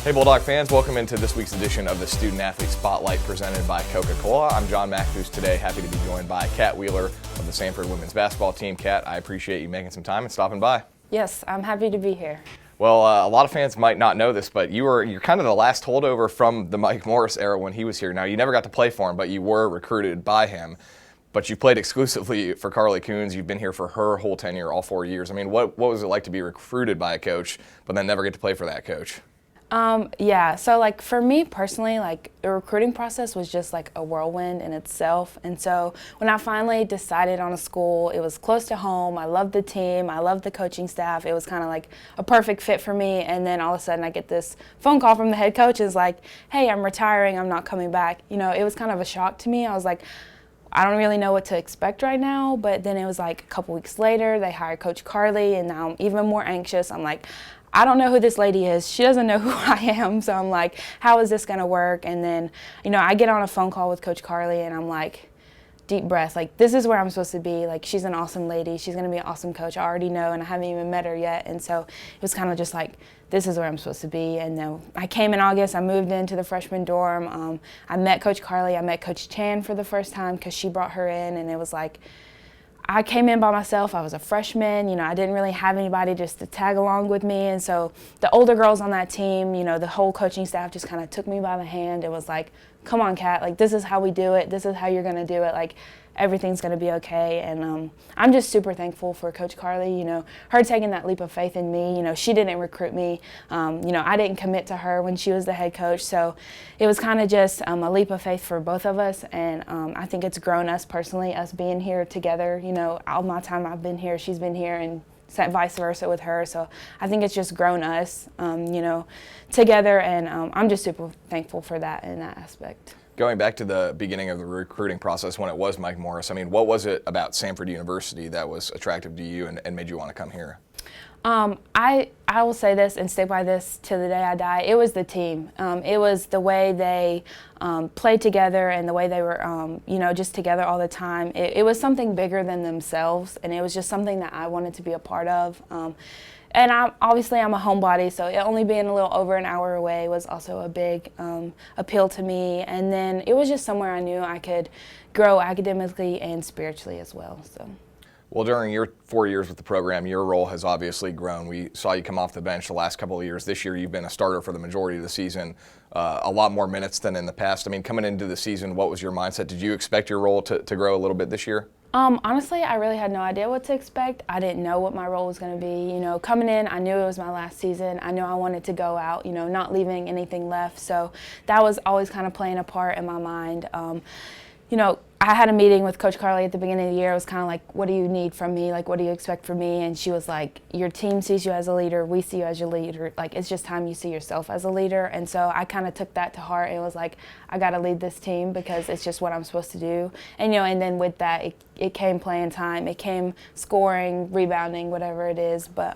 Hey Bulldog fans, welcome into this week's edition of the Student Athlete Spotlight presented by Coca-Cola. I'm John Matthews today, happy to be joined by Kat Wheeler of the Samford women's basketball team. Kat, I appreciate you making some time and stopping by. Yes, I'm happy to be here. Well, a lot of fans might not know this, but you're kind of the last holdover from the Mike Morris era when he was here. Now, you never got to play for him, but you were recruited by him. But you played exclusively for Carly Coons. You've been here for her whole tenure, all 4 years. I mean, what was it like to be recruited by a coach, but then never get to play for that coach? So like for me personally, like the recruiting process was just like a whirlwind in itself. And so when I finally decided on a school, it was close to home. I loved the team. I loved the coaching staff. It was kind of like a perfect fit for me. And then all of a sudden I get this phone call from the head coach. It's like, hey, I'm retiring. I'm not coming back. You know, it was kind of a shock to me. I was like, I don't really know what to expect right now. But then it was like a couple weeks later, they hired Coach Carly, and now I'm even more anxious. I'm like, I don't know who this lady is. She doesn't know who I am. So I'm like, how is this going to work? And then, you know, I get on a phone call with Coach Carly and I'm like, deep breath, like this is where I'm supposed to be. Like she's an awesome lady. She's going to be an awesome coach. I already know, and I haven't even met her yet. And so it was kind of just like, this is where I'm supposed to be. And then I came in August. I moved into the freshman dorm. I met Coach Carly. I met Coach Chan for the first time because she brought her in, and it was like, I came in by myself. I was a freshman. You know, I didn't really have anybody just to tag along with me. And so the older girls on that team, you know, the whole coaching staff just kind of took me by the hand. It was like, come on, Kat, like this is how we do it. This is how you're going to do it. Like everything's going to be okay. And I'm just super thankful for Coach Carly, you know, her taking that leap of faith in me. You know, she didn't recruit me. You know, I didn't commit to her when she was the head coach. So it was kind of just a leap of faith for both of us. And I think it's grown us personally, us being here together. You know, all my time I've been here, she's been here, and vice versa with her. So I think it's just grown us, you know, together. And I'm just super thankful for that in that aspect. Going back to the beginning of the recruiting process when it was Mike Morris, I mean, what was it about Samford University that was attractive to you and made you want to come here? I will say this and stick by this till the day I die. It was the team. It was the way they played together and the way they were, you know, just together all the time. It was something bigger than themselves, and it was just something that I wanted to be a part of. And I'm a homebody, so it only being a little over an hour away was also a big appeal to me. And then it was just somewhere I knew I could grow academically and spiritually as well. So. Well, during your 4 years with the program, your role has obviously grown. We saw you come off the bench the last couple of years. This year, you've been a starter for the majority of the season, a lot more minutes than in the past. I mean, coming into the season, what was your mindset? Did you expect your role to grow a little bit this year? Honestly, I really had no idea what to expect. I didn't know what my role was going to be. You know, coming in, I knew it was my last season. I knew I wanted to go out, you know, not leaving anything left. So that was always kind of playing a part in my mind. You know, I had a meeting with Coach Carly at the beginning of the year. It was kind of like, what do you need from me? Like, what do you expect from me? And she was like, your team sees you as a leader. We see you as your leader. Like, it's just time you see yourself as a leader. And so I kind of took that to heart and was like, I got to lead this team because it's just what I'm supposed to do. And, you know, and then with that, it came playing time. It came scoring, rebounding, whatever it is. But,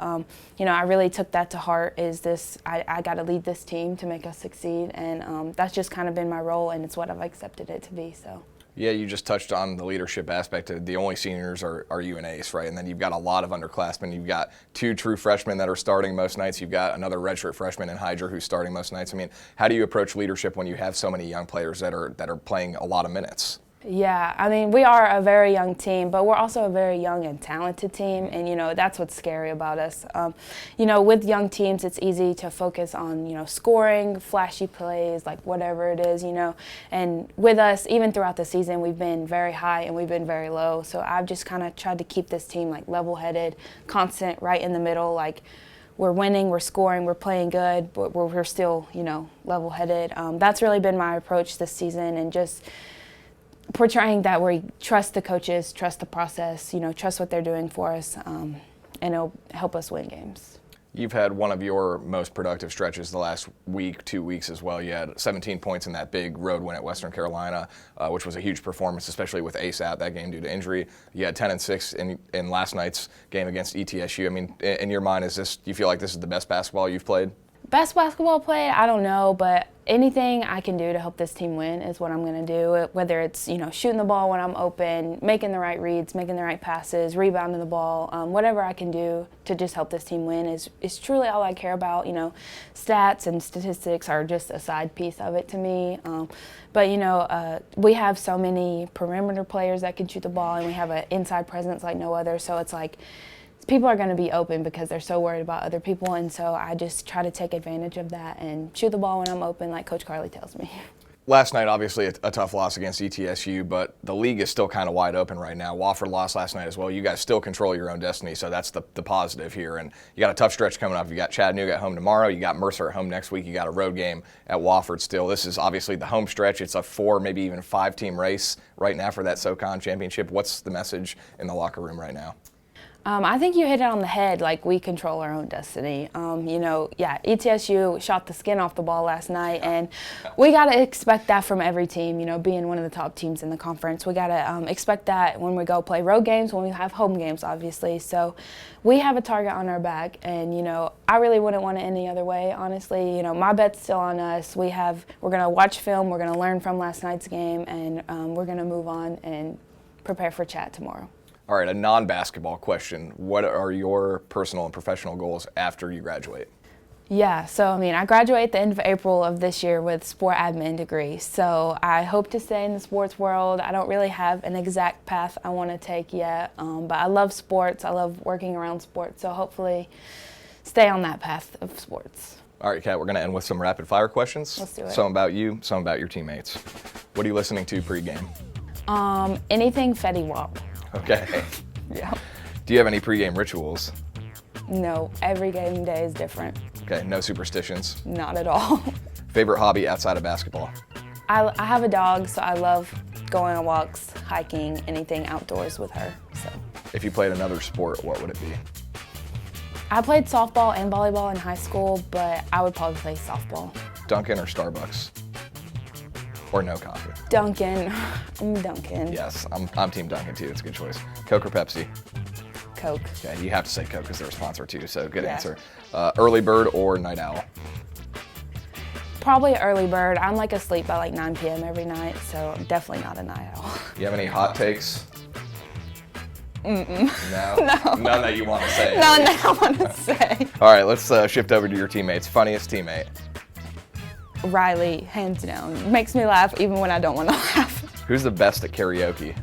you know, I really took that to heart I got to lead this team to make us succeed. And that's just kind of been my role, and it's what I've accepted it to be, so. Yeah, you just touched on the leadership aspect. The only seniors are you and Ace, right? And then you've got a lot of underclassmen. You've got 2 true freshmen that are starting most nights. You've got another redshirt freshman in Hydra who's starting most nights. I mean, how do you approach leadership when you have so many young players that are playing a lot of minutes? Yeah, I mean, we are a very young team, but we're also a very young and talented team, and, you know, that's what's scary about us. You know, with young teams, it's easy to focus on, you know, scoring, flashy plays, like whatever it is, you know, and with us, even throughout the season, we've been very high and we've been very low, so I've just kind of tried to keep this team, like, level-headed, constant, right in the middle, like, we're winning, we're scoring, we're playing good, but we're still, you know, level-headed. That's really been my approach this season, and just portraying that we trust the coaches, trust the process, you know, trust what they're doing for us, and it'll help us win games. You've had one of your most productive stretches the last week, 2 weeks as well. You had 17 points in that big road win at Western Carolina, which was a huge performance, especially with Ace out that game due to injury. You had 10 and 6 in last night's game against ETSU. I mean, in your mind, do you feel like this is the best basketball you've played? Best basketball play, I don't know, but anything I can do to help this team win is what I'm going to do. Whether it's, shooting the ball when I'm open, making the right reads, making the right passes, rebounding the ball, whatever I can do to just help this team win is truly all I care about. Stats and statistics are just a side piece of it to me. But we have so many perimeter players that can shoot the ball, and we have an inside presence like no other. So it's like, people are going to be open because they're so worried about other people, and so I just try to take advantage of that and shoot the ball when I'm open, like Coach Carly tells me. Last night, obviously, a tough loss against ETSU, but the league is still kind of wide open right now. Wofford lost last night as well. You guys still control your own destiny, so that's the positive here. And you got a tough stretch coming up. You got Chattanooga at home tomorrow. You got Mercer at home next week. You got a road game at Wofford still. This is obviously the home stretch. It's a 4, maybe even 5-team race right now for that SoCon championship. What's the message in the locker room right now? I think you hit it on the head. Like, we control our own destiny. ETSU shot the skin off the ball last night, and we got to expect that from every team. Being one of the top teams in the conference, we got to expect that when we go play road games, when we have home games, obviously. So we have a target on our back, and I really wouldn't want it any other way. Honestly, my bet's still on us. We're going to watch film. We're going to learn from last night's game, and we're going to move on and prepare for Chat tomorrow. All right, a non-basketball question. What are your personal and professional goals after you graduate? Yeah, so I graduate at the end of April of this year with sport admin degree. So I hope to stay in the sports world. I don't really have an exact path I want to take yet, but I love sports. I love working around sports. So hopefully stay on that path of sports. All right, Kat, we're going to end with some rapid fire questions. Let's do it. Some about you, some about your teammates. What are you listening to pregame? Anything Fetty Wap. Okay. Yeah. Do you have any pregame rituals? No, every game day is different. Okay, no superstitions? Not at all. Favorite hobby outside of basketball? I have a dog, so I love going on walks, hiking, anything outdoors with her. So. If you played another sport, what would it be? I played softball and volleyball in high school, but I would probably play softball. Dunkin' or Starbucks? Or no coffee? Dunkin'. I'm Dunkin'. Yes, I'm Team Dunkin' too. It's a good choice. Coke or Pepsi? Coke. Okay, you have to say Coke because they're a sponsor too, so good Yeah. answer. Early bird or night owl? Probably early bird. I'm asleep by 9 p.m. every night, so I'm definitely not a night owl. You have any hot takes? Mm-mm. No? No. None that you want to say? None that I want to say. All right, let's shift over to your teammates. Funniest teammate? Riley, hands down. Makes me laugh even when I don't want to laugh. Who's the best at karaoke?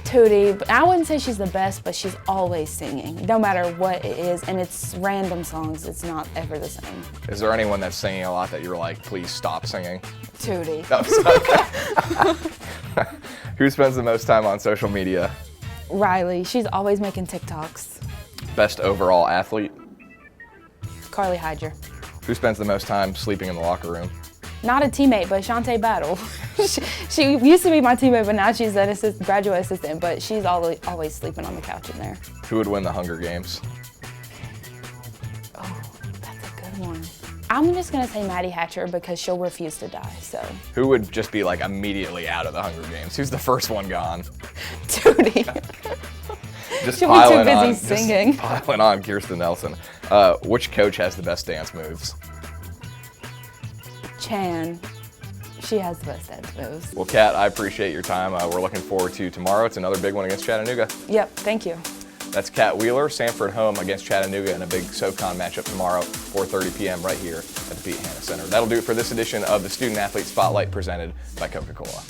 Tootie, but I wouldn't say she's the best, but she's always singing, no matter what it is, and it's random songs. It's not ever the same. Is there anyone that's singing a lot that you're like, please stop singing? Tootie. No, who spends the most time on social media? Riley, she's always making TikToks. Best overall athlete? Carly Hyder. Who spends the most time sleeping in the locker room? Not a teammate, but Shantae Battle. she used to be my teammate, but now she's an graduate assistant, but she's always sleeping on the couch in there. Who would win the Hunger Games? Oh, that's a good one. I'm just going to say Maddie Hatcher because she'll refuse to die, so. Who would just be immediately out of the Hunger Games? Who's the first one gone? Tootie. Just She'll be too busy singing. Just piling on Kirsten Nelson. Which coach has the best dance moves? Chan. She has the best dance moves. Well, Kat, I appreciate your time. We're looking forward to tomorrow. It's another big one against Chattanooga. Yep, thank you. That's Kat Wheeler, Samford home against Chattanooga in a big SoCon matchup tomorrow, 4:30 p.m. right here at the Pete Hanna Center. That'll do it for this edition of the Student Athlete Spotlight presented by Coca-Cola.